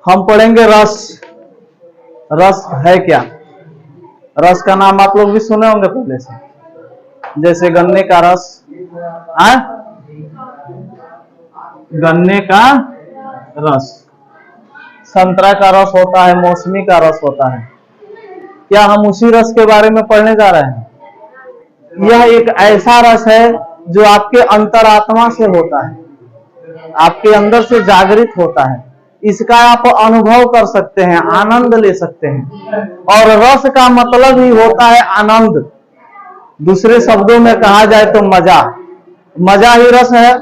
हम पढ़ेंगे रस। रस है क्या? रस का नाम आप लोग भी सुने होंगे पहले से, जैसे गन्ने का रस, गन्ने का रस, संतरा का रस होता है, मौसमी का रस होता है। क्या हम उसी रस के बारे में पढ़ने जा रहे हैं? यह एक ऐसा रस है जो आपके अंतरात्मा से होता है, आपके अंदर से जागृत होता है। इसका आप अनुभव कर सकते हैं, आनंद ले सकते हैं। और रस का मतलब ही होता है आनंद। दूसरे शब्दों में कहा जाए तो मजा, मजा ही रस है।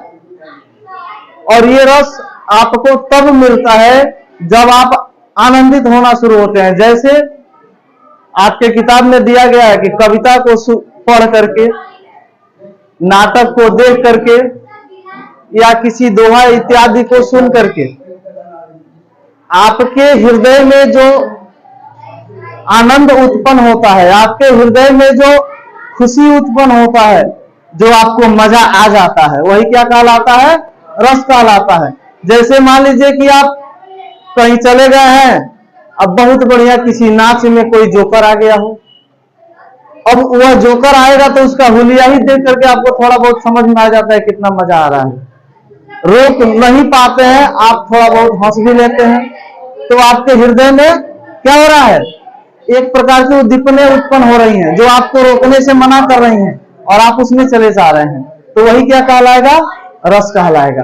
और ये रस आपको तब मिलता है जब आप आनंदित होना शुरू होते हैं। जैसे आपके किताब में दिया गया है कि कविता को पढ़ करके, नाटक को देख करके, या किसी दोहा इत्यादि को सुन करके आपके हृदय में जो आनंद उत्पन्न होता है, आपके हृदय में जो खुशी उत्पन्न होता है, जो आपको मजा आ जाता है, वही क्या कहलाता है? रस कहलाता है। जैसे मान लीजिए कि आप कहीं चले गए हैं, अब बहुत बढ़िया किसी नाच में कोई जोकर आ गया हो। अब वह जोकर आएगा तो उसका हुलिया ही देख करके आपको थोड़ा बहुत समझ में आ जाता है कितना मजा आ रहा है। रोक नहीं पाते हैं, आप थोड़ा बहुत हंस भी लेते हैं। तो आपके हृदय में क्या हो रहा है? एक प्रकार की उद्दीपनाएं उत्पन्न हो रही हैं जो आपको रोकने से मना कर रही हैं, और आप उसमें चले जा रहे हैं। तो वही क्या कहलाएगा? रस कहलाएगा।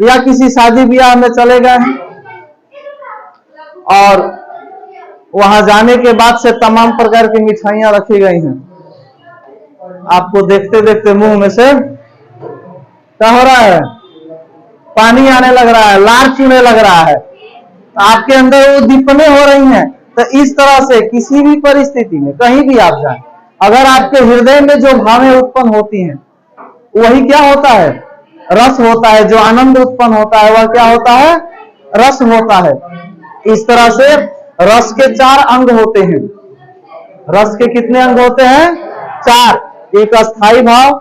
या किसी शादी ब्याह में चले गए हैं और वहां जाने के बाद से तमाम प्रकार की मिठाइयां रखी गई हैं, आपको देखते देखते मुंह में से क्या हो रहा है? पानी आने लग रहा है, लार चूने लग रहा है, आपके अंदर वो दीपने हो रही हैं। तो इस तरह से किसी भी परिस्थिति में कहीं भी आप जाएं, अगर आपके हृदय में जो भावनाएं उत्पन्न होती हैं, वही क्या होता है? रस होता है। जो आनंद उत्पन्न होता है वह क्या होता है? रस होता है। इस तरह से रस के 4 अंग होते हैं। रस के कितने अंग होते हैं? 4। एक अस्थाई भाव,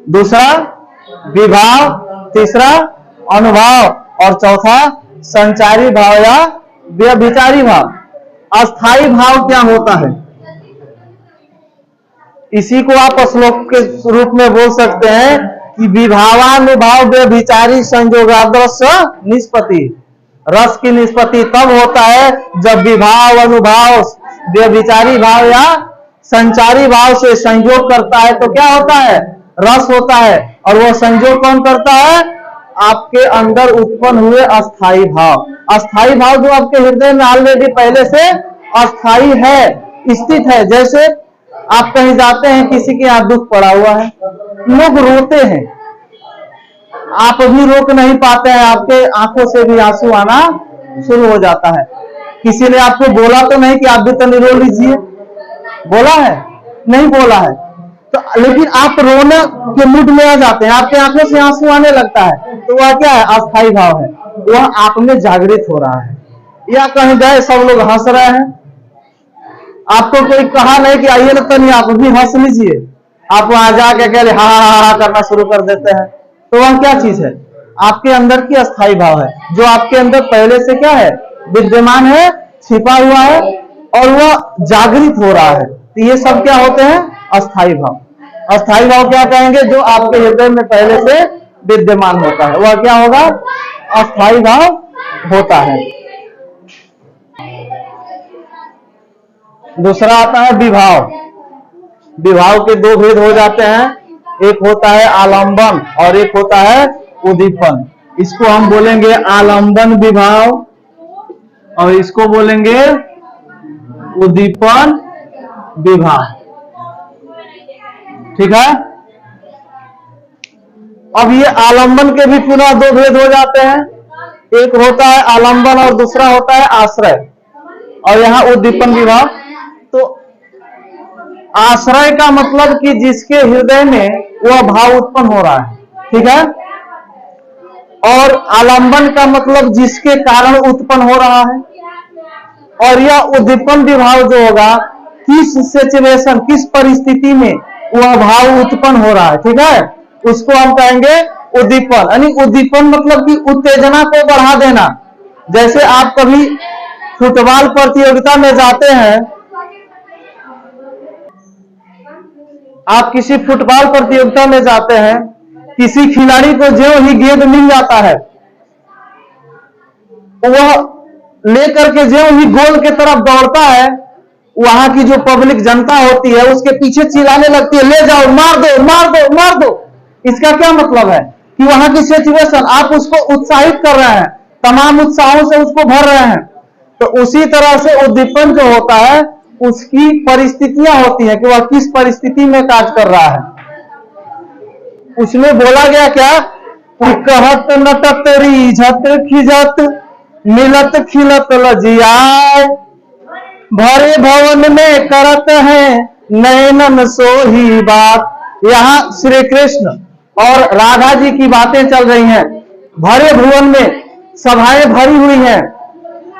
दूसरा विभाव, तीसरा अनुभव, और चौथा संचारी भाव या व्यभिचारी भाव। अस्थाई भाव क्या होता है? इसी को आप श्लोक के रूप में बोल सकते हैं कि विभावानुभाव व्यभिचारी संयोगादर्श निष्पत्ति। रस की निष्पत्ति तब होता है जब विभाव, अनुभाव, व्यभिचारी भाव या संचारी भाव से संयोग करता है, तो क्या होता है? रस होता है। और वो संयोग कौन करता है? आपके अंदर उत्पन्न हुए अस्थाई भाव। अस्थाई भाव जो आपके हृदय में ऑलरेडी पहले से अस्थाई है, स्थित है। जैसे आप कहीं जाते हैं, किसी के यहाँ दुख पड़ा हुआ है, लोग रोते हैं, आप भी रोक नहीं पाते हैं, आपके आंखों से भी आंसू आना शुरू हो जाता है। किसी ने आपको बोला तो नहीं कि आप भी तो रो लीजिए, बोला है? नहीं बोला है। तो लेकिन आप रोने के मूड में आ जाते हैं, आपके आंखों से आंसू आने लगता है, तो वह क्या है? अस्थाई भाव है। वह आप में जागृत हो रहा है। या कहीं गए, सब लोग हंस रहे हैं, आपको कोई कहा नहीं कि आइए ना तनी आप भी हंस लीजिए, आप वहां जाके कह हा हा करना शुरू कर देते हैं। तो वह क्या चीज है? आपके अंदर की अस्थाई भाव है, जो आपके अंदर पहले से क्या है? विद्यमान है, छिपा हुआ है, और वह जागृत हो रहा है। तो ये सब क्या होते हैं? अस्थाई भाव। अस्थाई भाव क्या कहेंगे? जो आपके हृदय में पहले से विद्यमान होता है, वह क्या होगा? अस्थाई भाव होता है। दूसरा आता है विभाव। विभाव के 2 भेद हो जाते हैं, एक होता है आलंबन और एक होता है उद्दीपन। इसको हम बोलेंगे आलंबन विभाव और इसको बोलेंगे उद्दीपन विभाव। ठीक है? अब ये आलंबन के भी पुनः 2 भेद हो जाते हैं, एक होता है आलंबन और दूसरा होता है आश्रय। और यहाँ उद्दीपन विभाव। तो आश्रय का मतलब कि जिसके हृदय में वह भाव उत्पन्न हो रहा है, ठीक है? और आलंबन का मतलब जिसके कारण उत्पन्न हो रहा है। और यह उद्दीपन विभाव जो होगा, किस सिचुएशन, किस परिस्थिति में वह भाव उत्पन्न हो रहा है, ठीक है? उसको हम कहेंगे उद्दीपन, यानी उद्दीपन मतलब कि उत्तेजना को बढ़ा देना। जैसे आप कभी फुटबॉल प्रतियोगिता में जाते हैं, आप किसी फुटबॉल प्रतियोगिता में जाते हैं, किसी खिलाड़ी को जो ही गेंद मिल जाता है, वह लेकर के जो ही गोल की तरफ दौड़ता है, वहां की जो पब्लिक जनता होती है उसके पीछे चिल्लाने लगती है, ले जाओ, मार दो, मार दो, मार दो। इसका क्या मतलब है कि वहां की सिचुएशन, आप उसको उत्साहित कर रहे हैं, तमाम उत्साहों से उसको भर रहे हैं। तो उसी तरह से उद्दीपन जो होता है उसकी परिस्थितियां होती हैं कि वह किस परिस्थिति में कार्य कर रहा है। उसमें बोला गया क्या कि कहत नटत रीझत खिजत मिलत खिलत लजियाए, भरे भवन में करत हैं नैनन सोही बात। यहाँ श्री कृष्ण और राधा जी की बातें चल रही हैं। भरे भुवन में सभाएं भरी हुई हैं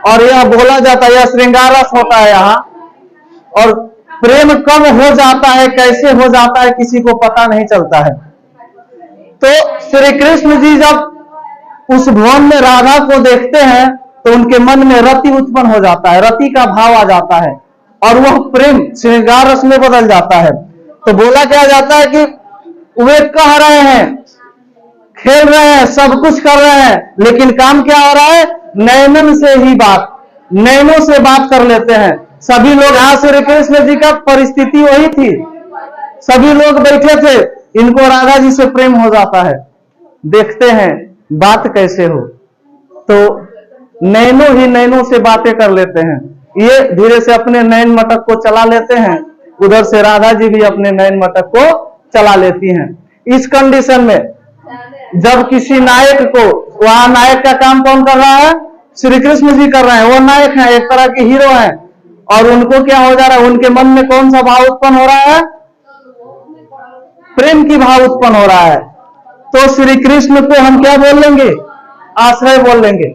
और यह बोला जाता है, यह श्रृंगार रस होता है यहाँ। और प्रेम कब हो जाता है, कैसे हो जाता है, किसी को पता नहीं चलता है। तो श्री कृष्ण जी जब उस भुवन में राधा को देखते हैं तो उनके मन में रति उत्पन्न हो जाता है, रति का भाव आ जाता है और वह प्रेम श्रृंगार रस में बदल जाता है। तो बोला क्या जाता है कि वे कह रहे हैं, खेल रहे हैं, सब कुछ कर रहे हैं, लेकिन काम क्या हो रहा है, नैनन से ही बात, नैनों से बात कर लेते हैं। सभी लोग, यहाँ श्री कृष्ण जी का परिस्थिति वही थी, सभी लोग बैठे थे, इनको राधा जी से प्रेम हो जाता है। देखते हैं बात कैसे हो, तो नैनों ही नैनों से बातें कर लेते हैं। ये धीरे से अपने नैन मटक को चला लेते हैं, उधर से राधा जी भी अपने नैन मटक को चला लेती हैं। इस कंडीशन में जब किसी नायक को, वहां नायक का काम कौन कर रहा है, श्री कृष्ण जी कर रहे हैं, वो नायक हैं, एक तरह के हीरो हैं, और उनको क्या हो जा रहा है, उनके मन में कौन सा भाव उत्पन्न हो रहा है, प्रेम की भाव उत्पन्न हो रहा है। तो श्री कृष्ण को हम क्या बोल लेंगे, आश्रय बोल लेंगे,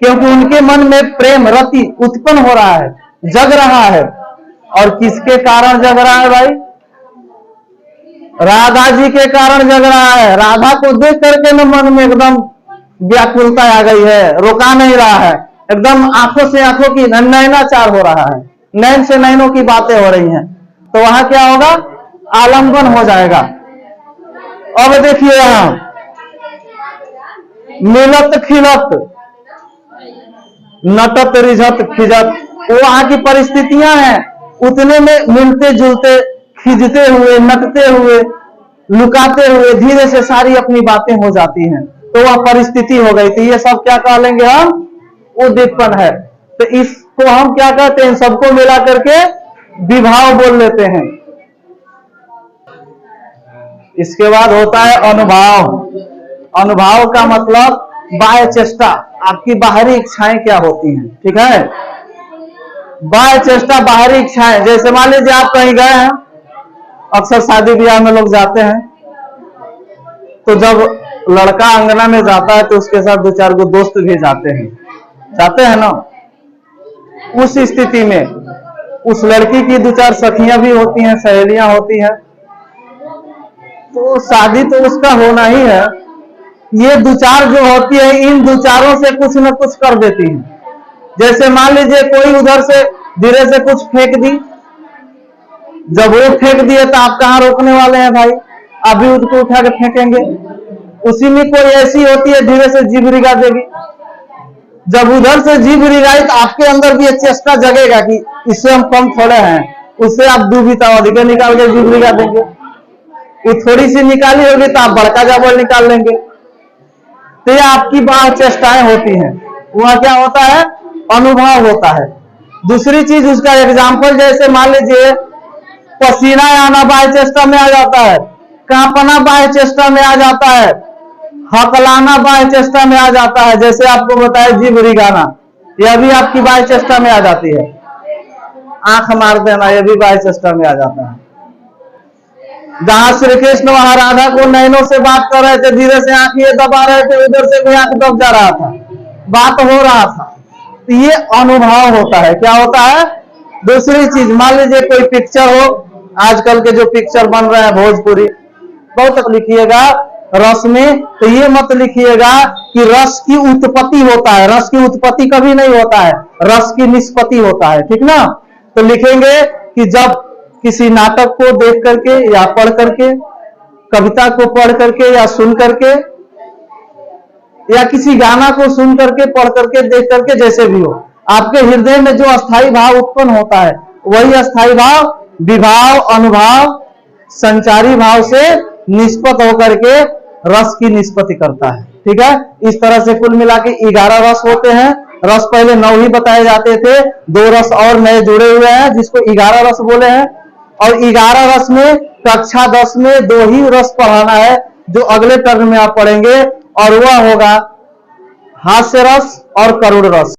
क्योंकि उनके मन में प्रेम रति उत्पन्न हो रहा है, जग रहा है। और किसके कारण जग रहा है भाई, राधा जी के कारण जग रहा है। राधा को देख करके न मन में एकदम व्याकुलता आ गई है, रोका नहीं रहा है, एकदम आंखों से आंखों की नैनाचार हो रहा है, नैन से नैनों की बातें हो रही हैं। तो वहां क्या होगा, आलंबन हो जाएगा। अब देखिए यहां मिलत खिलत नटत रिझत खिजत, वो वहां की परिस्थितियां हैं, उतने में मिलते जुलते, खिजते हुए, नटते हुए, लुकाते हुए, धीरे से सारी अपनी बातें हो जाती हैं। तो वह परिस्थिति हो गई थी। ये सब क्या कह लेंगे हम, उद्दीपन है। तो इसको हम क्या कहते हैं, सबको मिला करके विभाव बोल लेते हैं। इसके बाद होता है अनुभाव। अनुभाव का मतलब बाह्य चेष्टा, आपकी बाहरी इच्छाएं क्या होती हैं, ठीक है। बाह्य चेष्टा, बाहरी इच्छाएं, जैसे मान लीजिए आप कहीं गए हैं, अक्सर शादी ब्याह में लोग जाते हैं, तो जब लड़का अंगना में जाता है तो उसके साथ दो चार गो दोस्त भी जाते हैं ना। उस स्थिति में उस लड़की की दो चार सखियां भी होती हैं, सहेलियां होती हैं, तो शादी तो उसका होना ही है। ये दो चार जो होती है, इन दो चारों से कुछ न कुछ कर देती है। जैसे मान लीजिए कोई उधर से धीरे से कुछ फेंक दी, जब वो फेंक दिए तो आप कहां रोकने वाले हैं भाई, अभी उसको उठा के फेंकेंगे। उसी में कोई ऐसी होती है धीरे से जीभ रिगा देगी, जब उधर से जीभ रिगाई तो आपके अंदर भी चेष्टा जगेगा कि इससे हम कम थोड़े हैं, उससे आप दूबिता अधिक निकाल के जीभ रिगा देंगे। वो थोड़ी सी निकाली होगी तो आप बड़का जाबल निकाल लेंगे। तो ये आपकी बाह्य चेष्टाएं होती हैं, वहां क्या होता है, अनुभव होता है। दूसरी चीज उसका एग्जाम्पल, जैसे मान लीजिए पसीना आना बाह्य चेष्टा में आ जाता है, कांपना बाह्य चेष्टा में आ जाता है, हकलाना बाह्य चेष्टा में आ जाता है। जैसे आपको बताया जीभ रिगाना, यह भी आपकी बाह्य चेष्टा में आ जाती है। आंख मार देना, यह भी बाह्य चेष्टा में आ जाता है। जहां श्री कृष्ण वहां राधा को नैनों से बात कर रहे थे, धीरे से आंख ये दबा रहे थे, उधर से भी आंख दब जा रहा था, बात हो रहा था। तो ये अनुभव होता है। क्या होता है, दूसरी चीज, मान लीजिए कोई पिक्चर हो, आजकल के जो पिक्चर बन रहे हैं भोजपुरी, बहुत तक लिखिएगा, रस में, तो ये मत लिखिएगा कि रस की उत्पत्ति होता है। रस की उत्पत्ति कभी नहीं होता है, रस की निष्पत्ति होता है, ठीक ना। तो लिखेंगे कि जब किसी नाटक को देख करके या पढ़ करके, कविता को पढ़ करके या सुन करके, या किसी गाना को सुन करके, पढ़ करके, देख करके, जैसे भी हो, आपके हृदय में जो अस्थाई भाव उत्पन्न होता है, वही अस्थाई भाव विभाव, अनुभाव, संचारी भाव से निष्पत्त होकर के रस की निष्पत्ति करता है। ठीक है, इस तरह से कुल मिला के 11 रस होते हैं। रस पहले 9 ही बताए जाते थे, 2 रस और नए जुड़े हुए हैं जिसको 11 रस बोले हैं। और 11 रस में कक्षा 10 में 2 ही रस पढ़ाना है, जो अगले टर्म में आप पढ़ेंगे, और वह होगा हास्य रस और करुण रस।